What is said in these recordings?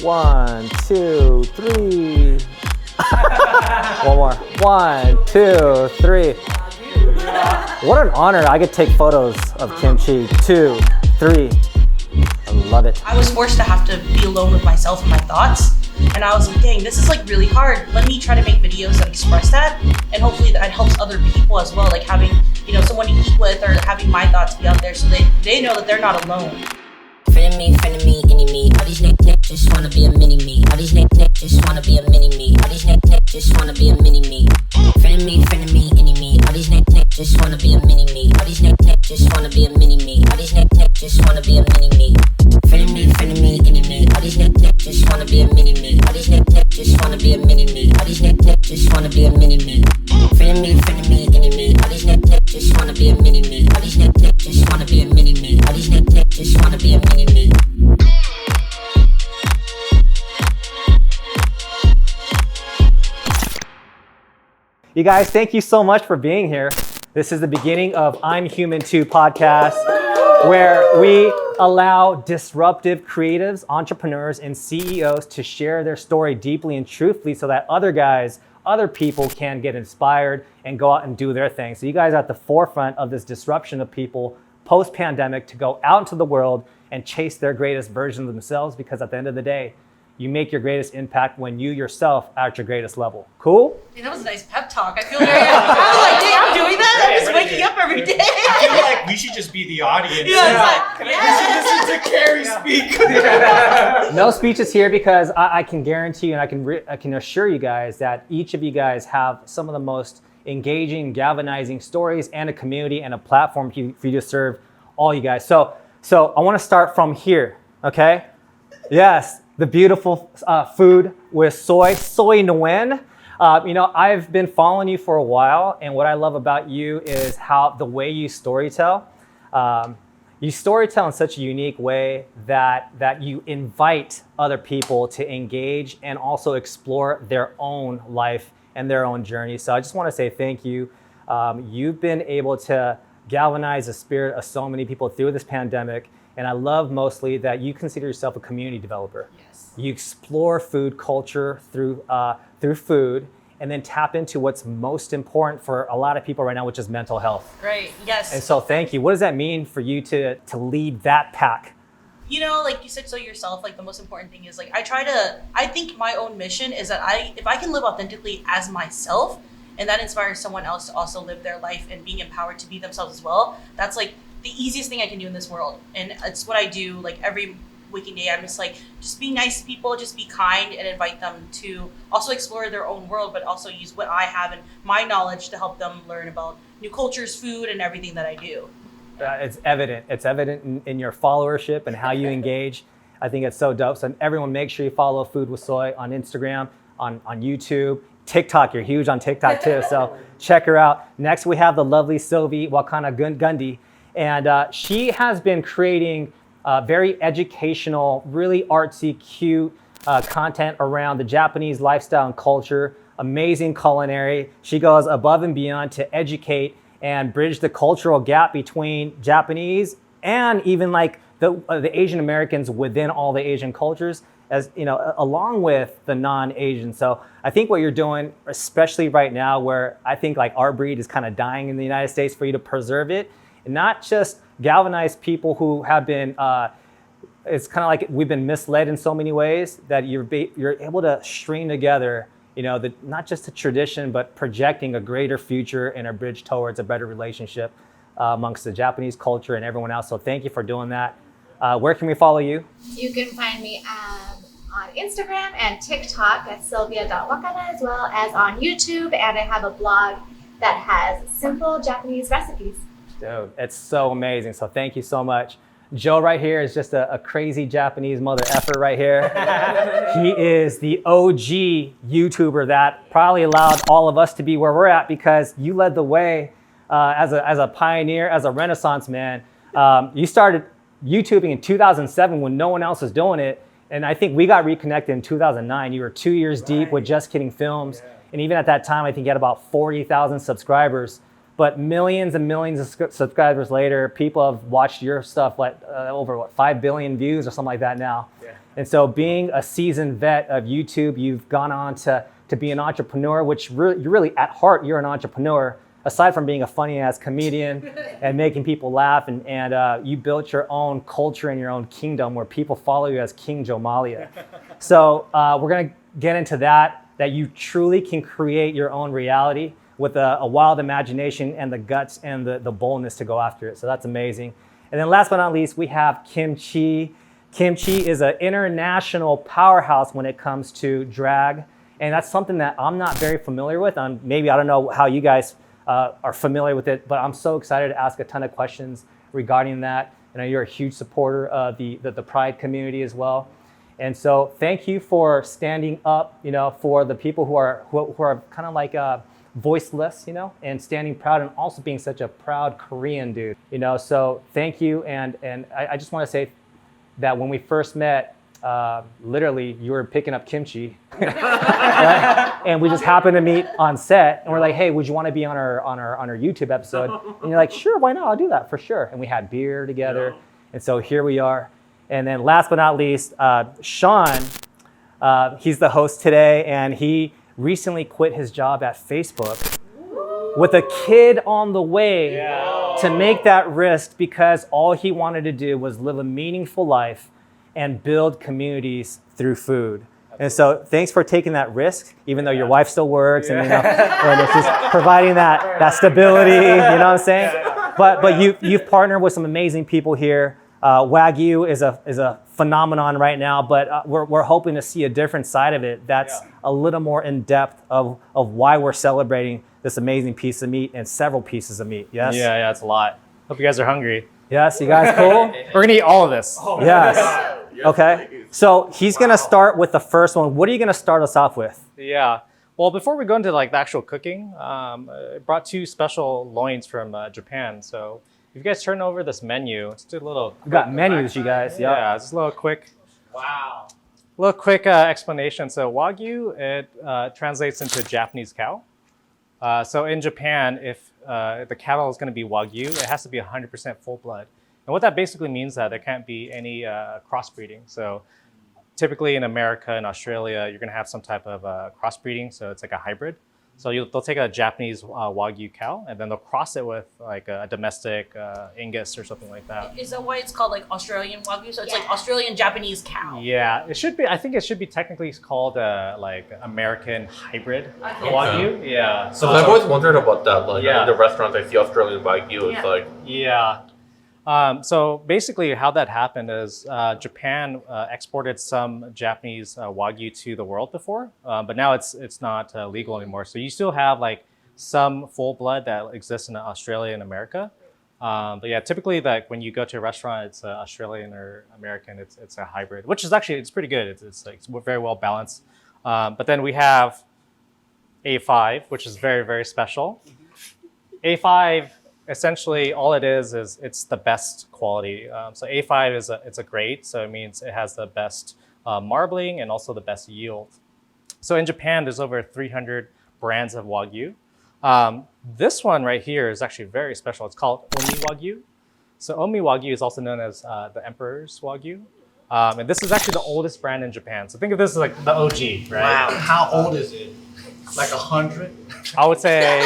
1, 2, 3. One more. 1, 2, 3. What an honor. I could take photos of kimchi. 2, 3. I love it. I was forced to have to be alone with myself and my thoughts. And I was like, dang, this is like really hard. Let me try to make videos that express that. And hopefully that helps other people as well. Like having, someone to eat with or having my thoughts be out there so they know that they're not alone. Friend of me, enemy. All these niggas just wanna be a mini me. All these niggas just wanna be a mini me. All these niggas just wanna be a mini me. Friend of me, enemy. All these niggas just wanna be a mini me. All these niggas just wanna be a mini me. All these niggas just wanna be a mini me. Friend of me, enemy. All these niggas just wanna be a mini me. All these niggas just wanna be a mini me. All these niggas just wanna be a mini me. Friend of me, enemy. All these niggas just wanna be a mini me. All these niggas just wanna be a mini me. All these niggas just wanna be a mini me. You guys, thank you so much for being here. This is the beginning of I'm Human Too podcast, where we allow disruptive creatives, entrepreneurs, and CEOs to share their story deeply and truthfully so that other people can get inspired and go out and do their thing. So you guys are at the forefront of this disruption of people post-pandemic to go out into the world and chase their greatest version of themselves, because at the end of the day, you make your greatest impact when you yourself are at your greatest level. Cool? Dude, that was a nice pep talk. I feel very I was like, dang, I'm doing that? I'm just waking up every day. I feel like we should just be the audience. Yeah. Listen to Carrie speak. No speeches here, because I can guarantee you and I can assure you guys that each of you guys have some of the most engaging, galvanizing stories and a community and a platform for you to serve all you guys. So I want to start from here, okay? Yes, the beautiful food with soy nguyen. I've been following you for a while, and what I love about you is how the way you storytell. You storytell in such a unique way that you invite other people to engage and also explore their own life and their own journey. So I just want to say thank you. You've been able to galvanize the spirit of so many people through this pandemic. And I love mostly that you consider yourself a community developer. Yes. You explore food culture through food, and then tap into what's most important for a lot of people right now, which is mental health. Right, yes. And so thank you. What does that mean for you to lead that pack? Like you said so yourself, like the most important thing is like I think my own mission is that if I can live authentically as myself, and that inspires someone else to also live their life and being empowered to be themselves as well, that's like the easiest thing I can do in this world. And it's what I do like every waking day. I'm just like, just be nice to people, just be kind, and invite them to also explore their own world, but also use what I have and my knowledge to help them learn about new cultures, food, and everything that I do. It's evident. It's evident in your followership and how you engage. I think it's so dope. So everyone, make sure you follow Food with Soy on Instagram, on YouTube, TikTok. You're huge on TikTok too, so check her out. Next, we have the lovely Sylvie Wakana Gundy. And she has been creating very educational, really artsy, cute content around the Japanese lifestyle and culture, amazing culinary. She goes above and beyond to educate and bridge the cultural gap between Japanese and even like the Asian Americans within all the Asian cultures, as along with the non-Asian. So I think what you're doing, especially right now, where I think like our breed is kind of dying in the United States, for you to preserve it, and not just galvanize people who have been, it's kind of like we've been misled in so many ways, that you're able to string together, not just the tradition, but projecting a greater future and a bridge towards a better relationship amongst the Japanese culture and everyone else. So thank you for doing that. Where can we follow you? You can find me on Instagram and TikTok at sylvia.wakana, as well as on YouTube. And I have a blog that has simple Japanese recipes. Dude, it's so amazing. So thank you so much. Joe right here is just a crazy Japanese mother effer right here. He is the OG YouTuber that probably allowed all of us to be where we're at, because you led the way as a pioneer, as a Renaissance man. You started YouTubing in 2007 when no one else was doing it. And I think we got reconnected in 2009. You were 2 years deep with Just Kidding Films. Yeah. And even at that time, I think you had about 40,000 subscribers. but millions and millions of subscribers later, people have watched your stuff like over 5 billion views or something like that now. Yeah. And so being a seasoned vet of YouTube, you've gone on to be an entrepreneur, which you're really at heart, you're an entrepreneur. Aside from being a funny ass comedian and making people laugh, and you built your own culture and your own kingdom where people follow you as King Jomalia. So we're gonna get into that you truly can create your own reality with a wild imagination and the guts and the boldness to go after it. So that's amazing. And then last but not least, we have Kimchi. Kimchi is an international powerhouse when it comes to drag. And that's something that I'm not very familiar with. Maybe I don't know how you guys are familiar with it, but I'm so excited to ask a ton of questions regarding that. I know you're a huge supporter of the Pride community as well. And so thank you for standing up, for the people who are kind of like voiceless, and standing proud, and also being such a proud Korean dude, So thank you, and I just want to say that when we first met, literally you were picking up kimchi, right? And we just happened to meet on set, and we're like, hey, would you want to be on our YouTube episode? And you're like, sure, why not? I'll do that for sure. And we had beer together, and so here we are. And then last but not least, Sean, he's the host today, and he recently quit his job at Facebook with a kid on the way to make that risk, because all he wanted to do was live a meaningful life and build communities through food. And so thanks for taking that risk, even though your wife still works and, and it's just providing that stability, you know what I'm saying? But you've partnered with some amazing people here. Wagyu is a phenomenon right now, but we're hoping to see a different side of it that's a little more in depth of why we're celebrating this amazing piece of meat and several pieces of meat. Yes? Yeah, it's a lot. Hope you guys are hungry. Yes, you guys cool? We're gonna eat all of this. Oh, yes. Okay. So he's gonna start with the first one. What are you gonna start us off with? Yeah. Well, before we go into the actual cooking, I brought 2 special loins from Japan. So if you guys turn over this menu, let's do a little. We got menus, you guys. Yeah, just a little quick. Wow. Explanation. So Wagyu, it translates into Japanese cow. So in Japan, if the cattle is going to be Wagyu, it has to be 100% full blood. And what that basically means is that there can't be any crossbreeding. So typically in America and Australia, you're going to have some type of crossbreeding. So it's like a hybrid. So they'll take a Japanese Wagyu cow, and then they'll cross it with like a domestic Angus or something like that. Is that why it's called like Australian Wagyu? So it's like Australian Japanese cow. Yeah, it should be. I think it should be technically called like American hybrid Wagyu. Yeah. So I've always wondered about that. Like in the restaurants, I see Australian Wagyu. It's like so basically, how that happened is Japan exported some Japanese Wagyu to the world before, but now it's not legal anymore. So you still have like some full blood that exists in Australia and America. But yeah, typically like when you go to a restaurant, it's Australian or American. It's a hybrid, which is actually it's pretty good. It's very well balanced. But then we have A5, which is very, very special. A5. Essentially, all it is it's the best quality. So A5 it's a grade, so it means it has the best marbling and also the best yield. So in Japan, there's over 300 brands of Wagyu. This one right here is actually very special. It's called Omi Wagyu. So Omi Wagyu is also known as the Emperor's Wagyu. And this is actually the oldest brand in Japan. So think of this as like the OG, right? Wow. How old is it? Like 100? I would say...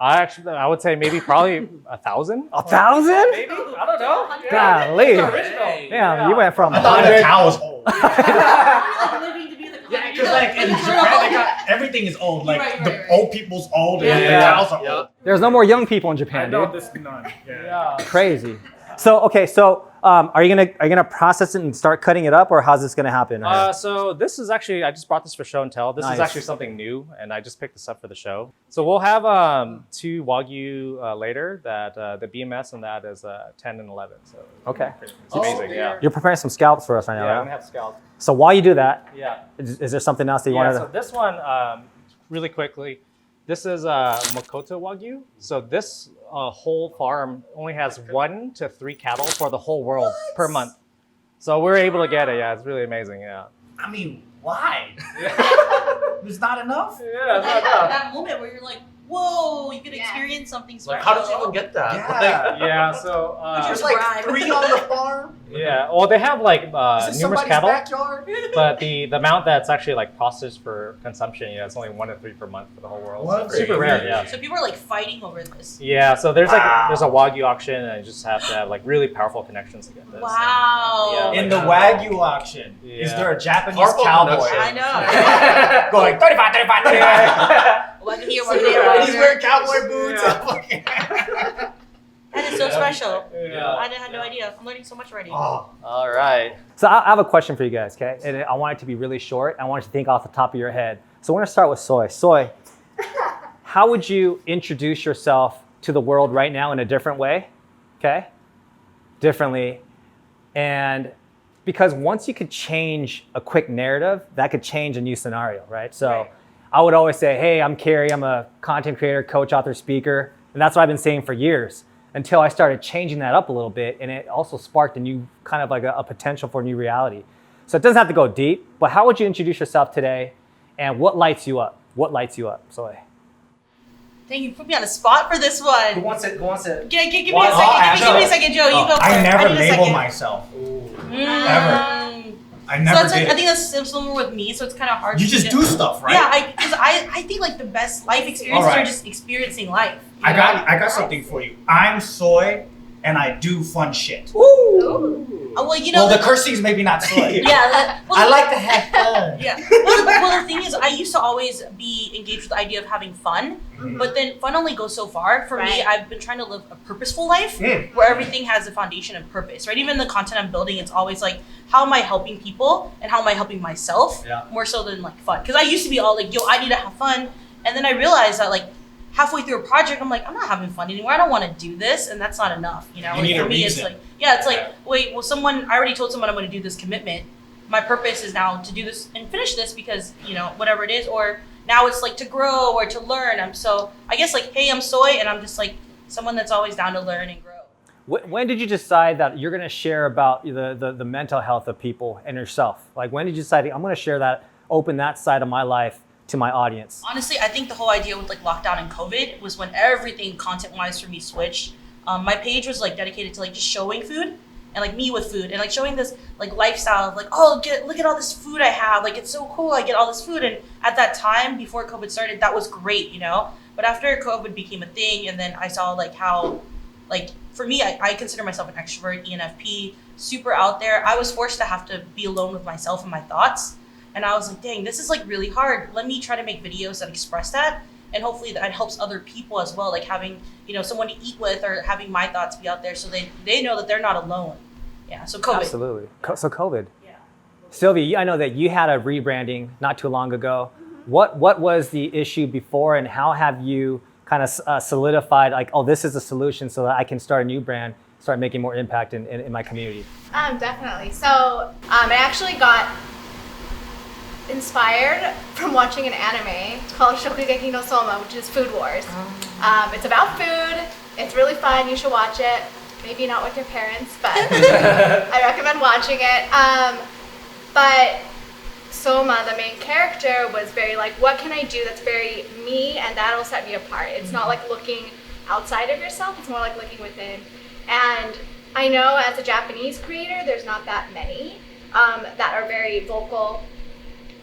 I would say maybe probably 1,000. 1,000? Maybe? I don't know. Golly. Yeah, you went from I thought the cow was old. Living to be the Yeah, because like in Japan, everything is old. Like the old people's old and the cows are old. There's no more young people in Japan, dude. this none. Yeah. Crazy. So okay, are you gonna process it and start cutting it up, or how's this gonna happen? So this is actually I just brought this for show and tell. This Nice. is actually something new, and I just picked this up for the show. So we'll have 2 Wagyu later. That the BMS on that is 10 and 11. So Okay. it's amazing. Yeah. You're preparing some scalps for us right now, Yeah, I'm right? gonna have scalp. So while you do that, Yeah. is there something else that you Yeah. wanted So this one, really quickly, this is Makoto Wagyu. So this whole farm only has 1 to 3 cattle for the whole world per month. So we're able to get it. Yeah, it's really amazing. Yeah. I mean, why? There's not enough? Yeah, that moment where you're like, Whoa, you could Yeah. experience something special. Like, how did you even get that? Yeah. Yeah, so There's Bribe. like 3 on the farm. yeah, well, they have like Is it numerous somebody's cattle, backyard? but the amount that's actually like processed for consumption, it's only 1 to 3 per month for the whole world. What? So super rare, yeah. So people are like fighting over this. Yeah, so there's Wow. there's a Wagyu auction, and you just have to have like really powerful connections to get this. Wow. Yeah, In the Wagyu auction, is Yeah. there a Japanese Powerful cowboy connection. I know. going 35, 35, 35? One here, one there. He's wearing cowboy boots. That is so special. Yeah. I had no idea. I'm learning so much already. Oh, All right. So I have a question for you guys, okay? And I want it to be really short. I want you to think off the top of your head. So we're gonna start with Soy. Soy, how would you introduce yourself to the world right now in a different way? Okay? Differently. And because once you could change a quick narrative, that could change a new scenario, right? So Right. I would always say, hey, I'm Carrie. I'm a content creator, coach, author, speaker. And that's what I've been saying for years until I started changing that up a little bit. And it also sparked a new kind of like a potential for a new reality. So it doesn't have to go deep, but how would you introduce yourself today? And what lights you up? What lights you up, Soy? Dang, you put me on the spot for this one. who wants it? Who wants it? Give me a Well, second. I'll Give me a ask. second, Joe. You go first. I never need a label second. myself. Mm. Ever. I So never that's like, did I it. think that's similar with me. So it's kind of hard. You to just do stuff, right? Yeah, because I think like the best life experiences Alright. are just experiencing life. I got something for you. I'm Soy, and I do fun shit. Ooh. Well, you know. Well, the cursing's maybe not Soy. yeah. Well, I like to have fun. Yeah. Well, the thing is, I used to always be engaged with the idea of having fun, but then fun only goes so far. For me, Right. I've been trying to live a purposeful life Mm. where everything has a foundation of purpose, right? Even the content I'm building, it's always like, how am I helping people and how am I helping myself Yeah. more so than like fun? Because I used to be all like, yo, I need to have fun. And then I realized that like halfway through a project, I'm like, I'm not having fun anymore. I don't want to do this. And that's not enough, you know? You Like, need for a me, it's reason. like, yeah, it's like, wait, well, I already told someone I'm going to do this commitment. My purpose is now to do this and finish this because, you know, whatever it is, or now it's like to grow or to learn. I guess like, hey, I'm Soy, and I'm just like someone that's always down to learn and grow. When did you decide that you're going to share about the mental health of people and yourself? Like, when did you decide, I'm going to share that, open that side of my life to my audience? Honestly, I think the whole idea with like lockdown and COVID was when everything content-wise for me switched. My page was like dedicated to like just showing food and like me with food and like showing this like lifestyle of like, oh, look at all this food I have. Like, it's so cool. I get all this food. And at that time, before COVID started, that was great, you know? But after COVID became a thing, and then I saw like how, like, for me, I consider myself an extrovert, ENFP, super out there. I was forced to have to be alone with myself and my thoughts. And I was like, dang, this is like really hard. Let me try to make videos that express that. And hopefully that helps other people as well. Like having, you know, someone to eat with or having my thoughts be out there so they know that they're not alone. Yeah, so COVID. Absolutely. So COVID. Yeah. Sylvia, I know that you had a rebranding not too long ago. What was the issue before, and how have you kind of solidified like, oh, this is a solution so that I can start a new brand, start making more impact in my community? Definitely. So I actually got inspired from watching an anime called Shokugeki no Soma, which is Food Wars. It's about food. It's really fun. You should watch it. Maybe not with your parents, but I recommend watching it. But Soma, the main character, was very like, what can I do that's very me and that'll set me apart? It's not like looking outside of yourself, it's more like looking within. And I know as a Japanese creator, there's not that many that are very vocal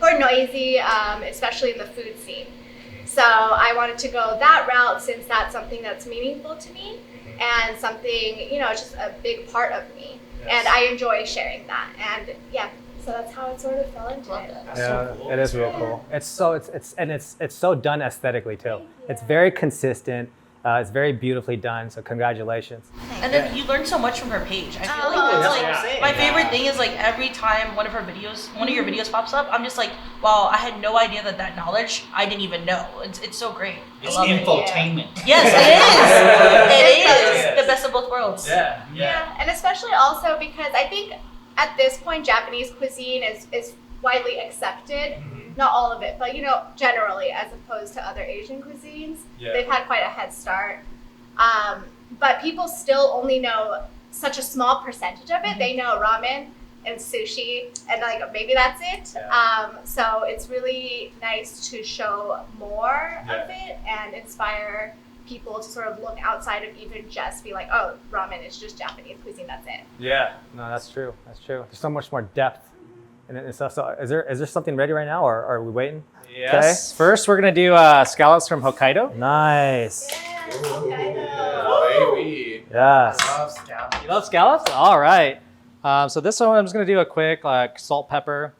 or noisy, especially in the food scene. So I wanted to go that route since that's something that's meaningful to me and something, you know, just a big part of me. Yes. And I enjoy sharing that. And yeah, so that's how it sort of fell into Love it. that. That's so cool. It is real cool. It's so done aesthetically too. It's very consistent. It's very beautifully done. So congratulations. And then you learn so much from her page. I feel Oh, like it's that's like what I'm saying. my favorite thing is like every time one of your videos pops up, I'm just like, wow, I had no idea that knowledge I didn't even know. It's so great. I It's love it. infotainment. Yes, it is. It is Yeah. the best of both worlds. Yeah, and especially also because I think at this point Japanese cuisine is widely accepted. Not all of it, but you know, generally, as opposed to other Asian cuisines, they've had quite a head start. But people still only know such a small percentage of it. They know ramen, and sushi, and like maybe that's it. So it's really nice to show more of it and inspire people to sort of look outside of even just be like, oh, ramen is just Japanese cuisine, that's it. Yeah, no, that's true. That's true. There's so much more depth in it and stuff. So is there something ready right now, or are we waiting? Yes. First, we're gonna do scallops from Hokkaido. Nice. Baby. Yes. You love scallops? All right. So this one, I'm just gonna do a quick salt, pepper,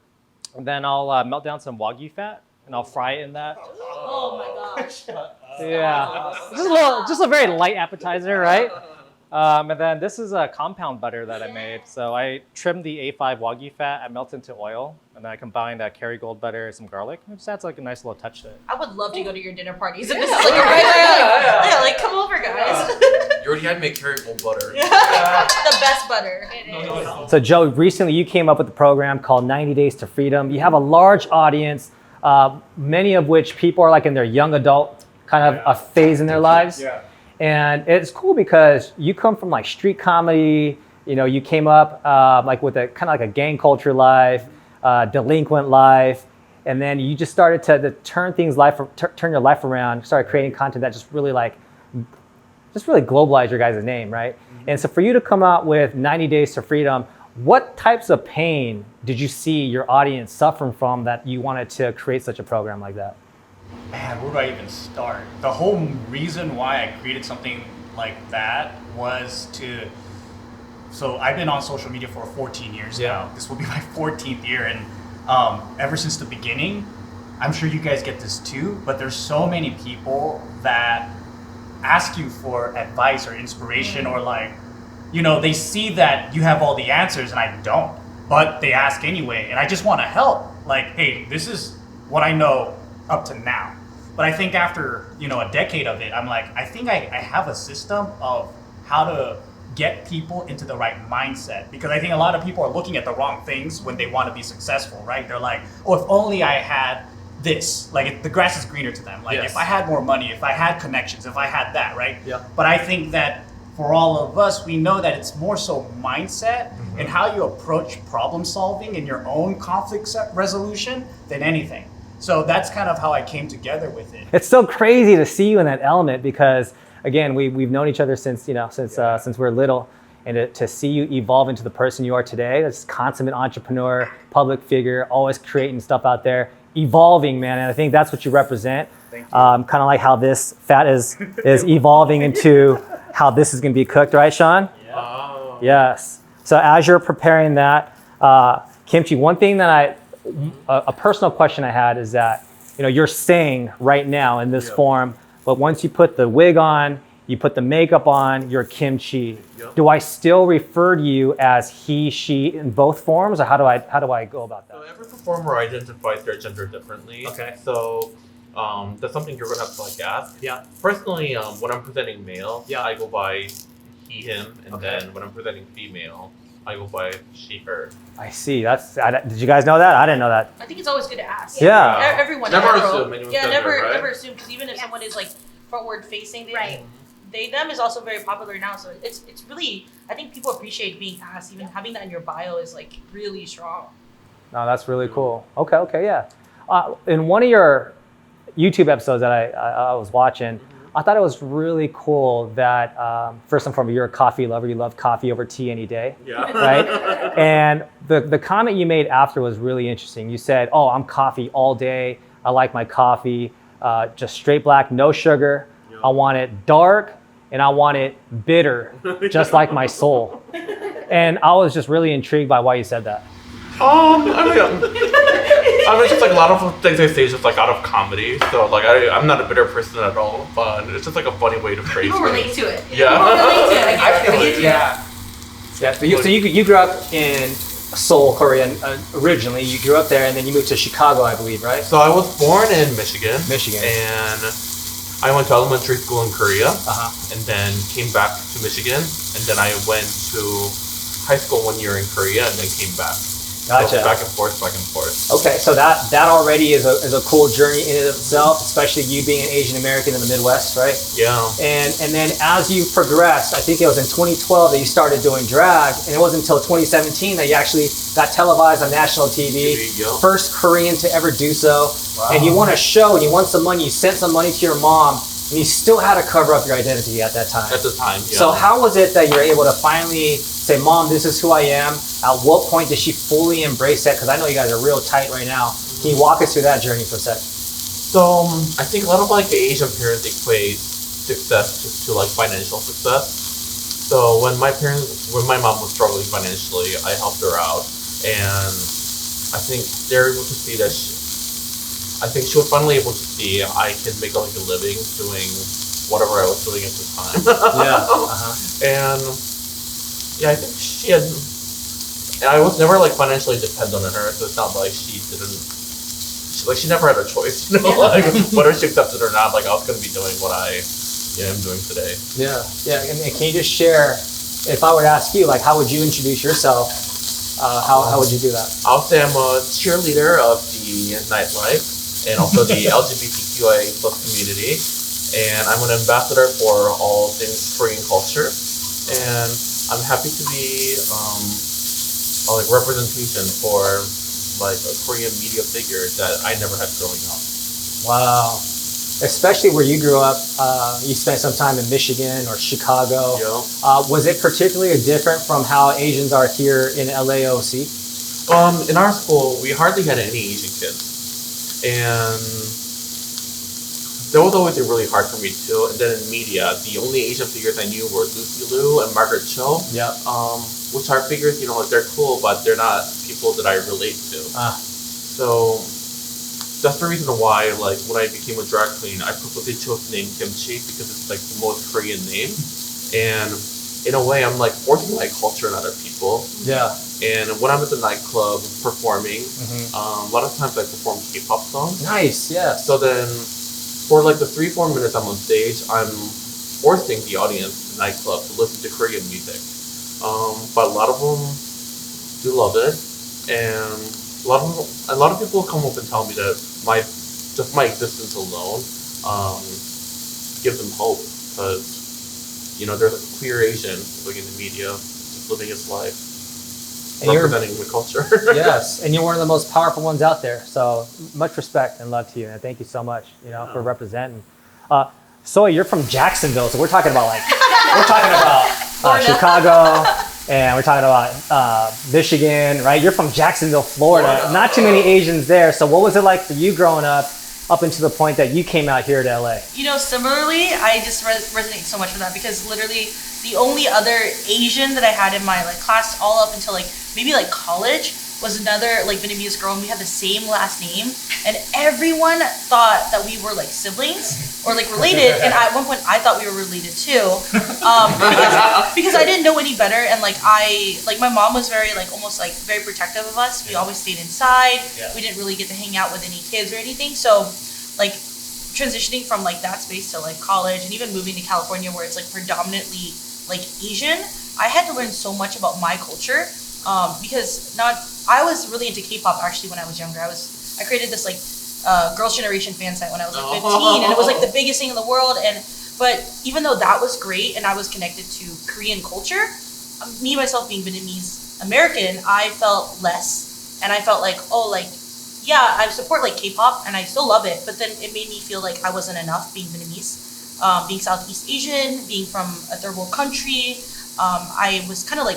and then I'll melt down some Wagyu fat, and I'll fry it in that. Oh my gosh. Yeah. Just a very light appetizer, right? And then this is a compound butter that I made. So I trimmed the A5 Wagyu fat, I melted into oil, and then I combined Kerrygold butter and some garlic. It just adds like a nice little touch to it. I would love to go to your dinner parties. And this is like a regular, like come over, guys. You already had me carry full butter. The best butter. So Joe, recently you came up with a program called 90 Days to Freedom. You have a large audience, many of which people are like in their young adult kind of a phase in their lives. Yeah. And it's cool because you come from like street comedy, you came up like with a kind of like a gang culture life, delinquent life, and then you just started to turn your life around, started creating content that just really globalized your guys' name, right? Mm-hmm. And so for you to come out with 90 Days to Freedom, what types of pain did you see your audience suffering from that you wanted to create such a program like that? Man, where do I even start? The whole reason why I created something like that was so I've been on social media for 14 years now. This will be my 14th year, and ever since the beginning, I'm sure you guys get this too, but there's so many people that ask you for advice or inspiration, or like, they see that you have all the answers and I don't, but they ask anyway, and I just want to help. Like, hey, this is what I know up to now. But I think after, a decade of it, I'm like, I think I have a system of how to get people into the right mindset, because I think a lot of people are looking at the wrong things when they want to be successful, right? They're like, oh, if only I had this, like the grass is greener to them. Like if I had more money, if I had connections, if I had that, right? Yeah. But I think that for all of us, we know that it's more so mindset and how you approach problem solving and your own conflict resolution than anything. So that's kind of how I came together with it. It's so crazy to see you in that element because, again, we've known each other since we're little, and to see you evolve into the person you are today, that's consummate entrepreneur, public figure, always creating stuff out there, evolving, man. And I think that's what you represent. Thank you. Kind of like how this fat is evolving into how this is going to be cooked, right, Sean? Yeah. Oh. Yes. So as you're preparing that kimchi, one thing that a personal question I had is that, you're saying right now in this form, but once you put the wig on, you put the makeup on, you're kimchi. Yep. Do I still refer to you as he, she in both forms, or how do I go about that? So every performer identifies their gender differently. Okay. So that's something you're gonna have to ask. Yeah. Personally, when I'm presenting male, Yeah. I go by he, him, and Okay. then when I'm presenting female, I go by she, her. I see. Did you guys know that? I didn't know that. I think it's always good to ask. Yeah. Everyone. Never in general. assume anyone's Yeah, gender, never right? assume, because even if someone is like frontward facing, Right. They them is also very popular now. So it's really, I think people appreciate being asked. Even having that in your bio is like really strong. No, that's really cool. Okay, yeah. In one of your YouTube episodes that I was watching, I thought it was really cool that first and foremost, you're a coffee lover. You love coffee over tea any day. Yeah. Right? And the comment you made after was really interesting. You said, "Oh, I'm coffee all day. I like my coffee just straight black, no sugar. Yeah. I want it dark and I want it bitter, just like my soul." And I was just really intrigued by why you said that. I mean, it's just like a lot of things I say is just like out of comedy. So like I'm not a bitter person at all, but it's just like a funny way to phrase People it. relate to it. Yeah. People relate to it. I feel get it, you. yeah. Yeah. So you grew up in Seoul, Korea originally. You grew up there, and then you moved to Chicago, I believe, right? So I was born in Michigan. Michigan. And I went to elementary school in Korea. Uh-huh. And then came back to Michigan. And then I went to high school 1 year in Korea and then came back. Gotcha. So back and forth, back and forth. Okay, so that already is a cool journey in and of itself, especially you being an Asian American in the Midwest, right? Yeah. And then as you progressed, I think it was in 2012 that you started doing drag, and it wasn't until 2017 that you actually got televised on national TV. Yeah. First Korean to ever do so. Wow. And you won a show, and you won some money. You sent some money to your mom, and you still had to cover up your identity at that time. At the time, yeah. So how was it that you're able to finally say, Mom, this is who I am? At what point did she fully embrace that? Because I know you guys are real tight right now. Can you walk us through that journey for a sec? So I think a lot of like the Asian parents equate success just to like financial success. So when my mom was struggling financially, I helped her out, and I think they're able to see that. I think she was finally able to see I can make like a living doing whatever I was doing at the time. Yeah. And yeah, I think she had. And I was never like financially dependent on her, so it's not like she didn't. She never had a choice, you know. Like whether she accepted or not, like I was gonna be doing what I am doing today. Yeah. Yeah. And can you just share, if I were to ask you, like, how would you introduce yourself? How would you do that? I'll say I'm a cheerleader of the nightlife and also the LGBTQIA plus community, and I'm an ambassador for all things Korean culture, and I'm happy to be like representation for like a Korean media figure that I never had growing up. Wow. Especially where you grew up, you spent some time in Michigan or Chicago. Yeah. Was it particularly different from how Asians are here in LAOC? In our school, we hardly had any Asian kids, and that was always really hard for me too. And then in media, the only Asian figures I knew were Lucy Liu and Margaret Cho. Yep. Which are figures, you know, like they're cool, but they're not people that I relate to. So that's the reason why, like, when I became a drag queen, I purposely chose the name Kimchi because it's like the most Korean name, and in a way, I'm like forcing my culture on other people. Yeah. And when I'm at the nightclub performing, a lot of times I perform K-pop songs. Nice. Yeah. So then, for like the 3-4 minutes I'm on stage, I'm forcing the audience in the nightclub to listen to Korean music. But a lot of them do love it, and a lot of people come up and tell me that my existence alone gives them hope, because you know there's a queer Asian living in the media, just living his life, and representing the culture. Yes, and you're one of the most powerful ones out there. So much respect and love to you, and thank you so much, for representing. Soy, you're from Jacksonville, so we're talking about Chicago, and we're talking about Michigan, right? You're from Jacksonville, Florida. Not too many Asians there. So what was it like for you growing up until the point that you came out here to LA? Similarly, I just resonate so much with that, because literally the only other Asian that I had in my class all up until maybe college was another Vietnamese girl, and we had the same last name, and everyone thought that we were siblings or related, and at one point I thought we were related too, because I didn't know any better, and my mom was very almost very protective of us. We always stayed inside. Yeah. We didn't really get to hang out with any kids or anything. So transitioning from that space to college, and even moving to California where it's predominantly Asian, I had to learn so much about my culture. Because I was really into K-pop actually when I was younger. I created this Girls' Generation fan site when I was 15, and it was the biggest thing in the world. But even though that was great and I was connected to Korean culture, me myself being Vietnamese American, I felt less, and I felt yeah, I support K-pop and I still love it, but then it made me feel like I wasn't enough being Vietnamese, being Southeast Asian, being from a third world country. I was kind of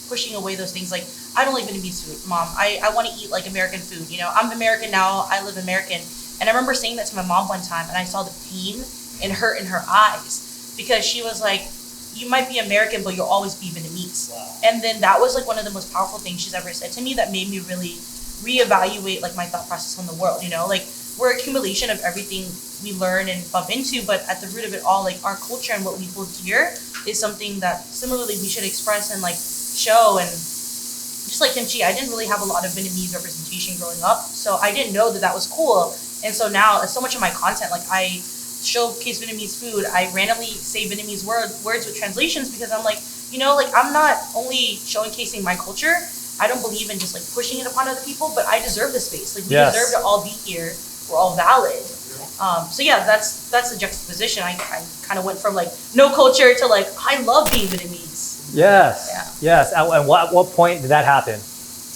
pushing away those things. I don't like Vietnamese food, Mom. I want to eat American food. I'm American now. I live American. And I remember saying that to my mom one time, and I saw the pain and hurt in her eyes, because she was like, you might be American, but you'll always be Vietnamese. Wow. And then that was one of the most powerful things she's ever said to me, that made me really reevaluate my thought process on the world. We're accumulation of everything we learn and bump into, but at the root of it all, our culture and what we hold dear is something that similarly we should express and show. And just like kimchi, I didn't really have a lot of Vietnamese representation growing up, so I didn't know that was cool. And so now, so much of my content, I showcase Vietnamese food, I randomly say Vietnamese words with translations, because I'm I'm not only showcasing my culture, I don't believe in just like pushing it upon other people, but I deserve the space. Like we Yes. deserve to all be here. We're all valid. So yeah, that's the juxtaposition. I kind of went from like no culture to like I love being Vietnamese. Yes. Yeah. Yes. And what point did that happen?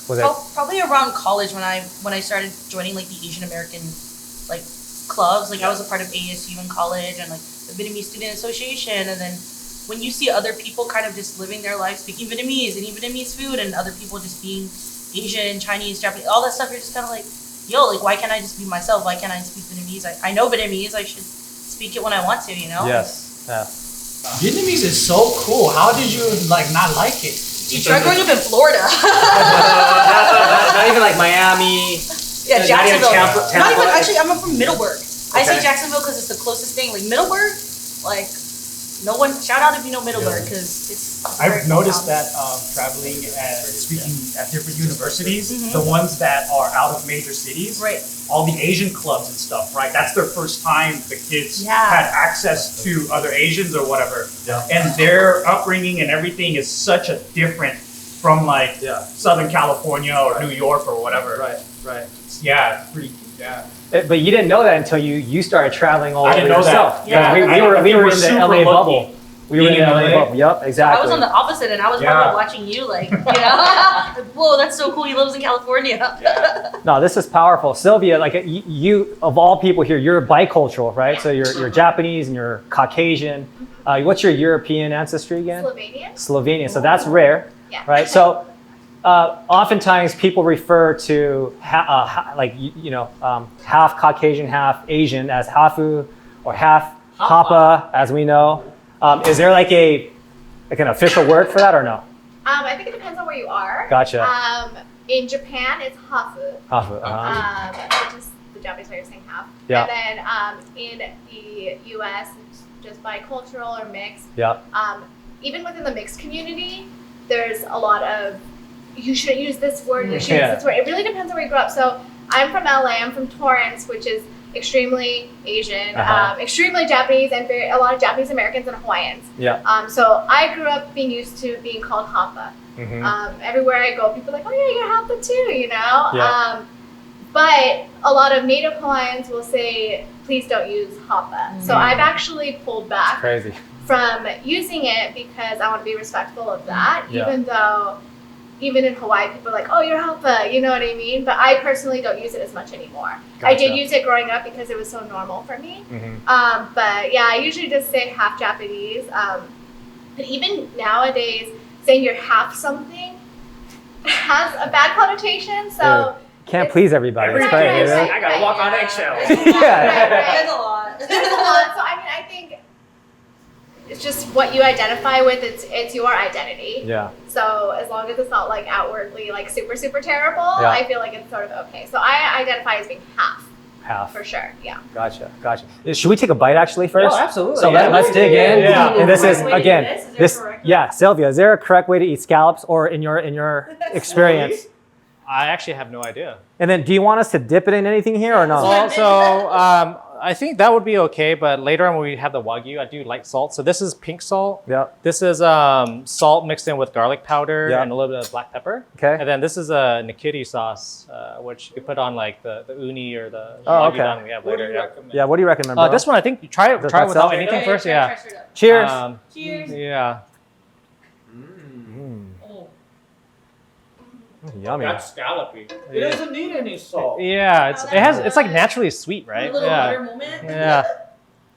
Was it? Probably around college when I started joining like the Asian American like clubs. Like I was a part of ASU in college and like the Vietnamese Student Association, and then when you see other people kind of just living their life speaking Vietnamese and eating Vietnamese food, and other people just being Asian, Chinese, Japanese, all that stuff, you're just kind of like, yo, like why can't I just be myself? Why can't I speak Vietnamese? I know Vietnamese. I should speak it when I want to. You know? Yes. Yeah. Vietnamese is so cool. How did you like not like it? You try growing up in Florida. Not even like Miami. Yeah, Not even Jacksonville. Tampa. Not even actually. I'm from Middleburg. I say Okay. Jacksonville because it's the closest thing. Like Middleburg, like no one. Shout out if you know Middleburg because it's. I've noticed that traveling and speaking at different universities, the ones that are out of major cities, Right. all the Asian clubs and stuff, right? That's their first time the kids Yeah. had access to other Asians or whatever. Yeah. And their upbringing and everything is such a different from like Southern California or New York or whatever. Right. Yeah, it's pretty, yeah. But you didn't know that until you started traveling all I over didn't know yourself. that. Yeah. We were in the super LA lucky bubble. We were in being the in LA LA. bubble. Yep, I exactly. was on the opposite end. I was Yeah. probably watching you, like, you know, whoa, that's so cool. He lives in California. No, this is powerful. Sylvia, like you of all people here, you're bicultural, right? So you're Japanese and you're Caucasian. What's your European ancestry again? Slovenia. Slovenian. So that's rare, Yeah. right? So oftentimes people refer to half Caucasian, half Asian as hafu or half hapa, as we know. Is there like an official word for that or no? I think it depends on where you are. Gotcha. In Japan, it's hafu, Hafu. which is the Japanese way of saying half. Yeah. And then in the U.S., it's just bicultural or mixed. Yeah. Even within the mixed community, there's a lot of you shouldn't use this word, you should Yeah. use this word. It really depends on where you grew up. So I'm from LA, I'm from Torrance, which is extremely Asian, extremely Japanese, and a lot of Japanese Americans and Hawaiians. Yeah. So I grew up being used to being called Hapa. Mm-hmm. Everywhere I go, people are like, oh yeah, you're Hapa too, you know? Yeah. But a lot of Native Hawaiians will say, please don't use Hapa. So I've actually pulled back Crazy. from using it because I want to be respectful of that, Yeah. even though even in Hawaii, people are like, oh, you're Hapa, you know what I mean? But I personally don't use it as much anymore. I did Gotcha. use it growing up because it was so normal for me. Mm-hmm. But yeah, I usually just say half Japanese. But even nowadays, saying you're half something has a bad connotation. So Can't please everybody. It's Right, crazy. right, I gotta walk on eggshells. Yeah. There's a lot. There's a lot. So I mean, I think it's just what you identify with. It's your identity. Yeah. So as long as it's not like outwardly like super terrible, Yeah. I feel like it's sort of okay. So I identify as being half for sure. Yeah. Gotcha. Should we take a bite actually first? Oh, absolutely. So Yeah. let's dig in. Yeah. And this is Correct way to again, eat this? Is there this a correct way? yeah, Sylvia, is there a correct way to eat scallops or in your experience? I actually have no idea. And then do you want us to dip it in anything here or no? Well, so I think that would be okay, but later on when we have the Wagyu, I do light salt. So this is pink salt. Yep. This is salt mixed in with garlic powder Yeah. and a little bit of black pepper. Okay. And then this is a nikiri sauce, which you put on like the uni or the Oh, Wagyu okay. don we have later. Yeah. Yeah, what do you recommend, bro? This one, I think you try it Does try that it without sell? anything first. Yeah. Cheers. Cheers. Yeah. Yummy. That's scallopy. It doesn't need any salt. Yeah. It's like naturally sweet, right? A little Yeah. butter moment. Yeah.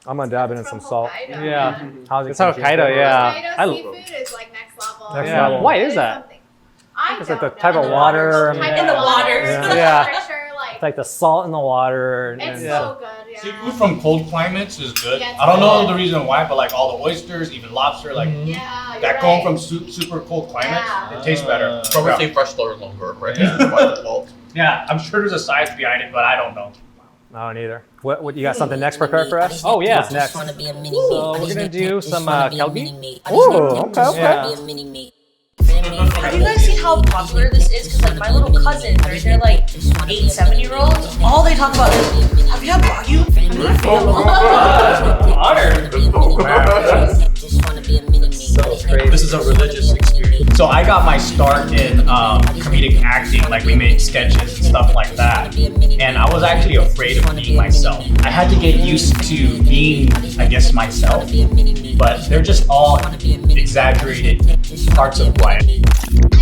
I'm gonna dab it in some salt. Hokkaido. Yeah. How's it? It's Hokkaido, yeah. Hokkaido seafood is like next level. Next Yeah. level. Why It is that? something. I It's like don't the type know. of water. Type In the of water. Yeah. Temperature, like, It's like the salt in the water. And, it's yeah. so good. Yeah. Seafood from cold climates is good. Yeah, it's I don't know good. the reason why, but like all the oysters, even lobster, like Yeah, you're that right. come from super cold climates, Yeah. it tastes better. Probably Yeah. stay fresh longer, right? Yeah. By default. Yeah, I'm sure there's a science behind it, but I don't know. I don't either. What you got something next prepared for us? Oh, yeah. What's next? So we're gonna do some kelbi. Ooh, okay. Have you guys seen how popular this is? Because like my little cousins, right? They're like 8, 7-year-olds. All they talk about is, have you had Wagyu? Honored. So crazy. This is a religious experience. So I got my start in comedic acting, like we made sketches and stuff like that. And I was actually afraid of being myself. I had to get used to being, I guess, myself. But they're just all exaggerated parts of who I am.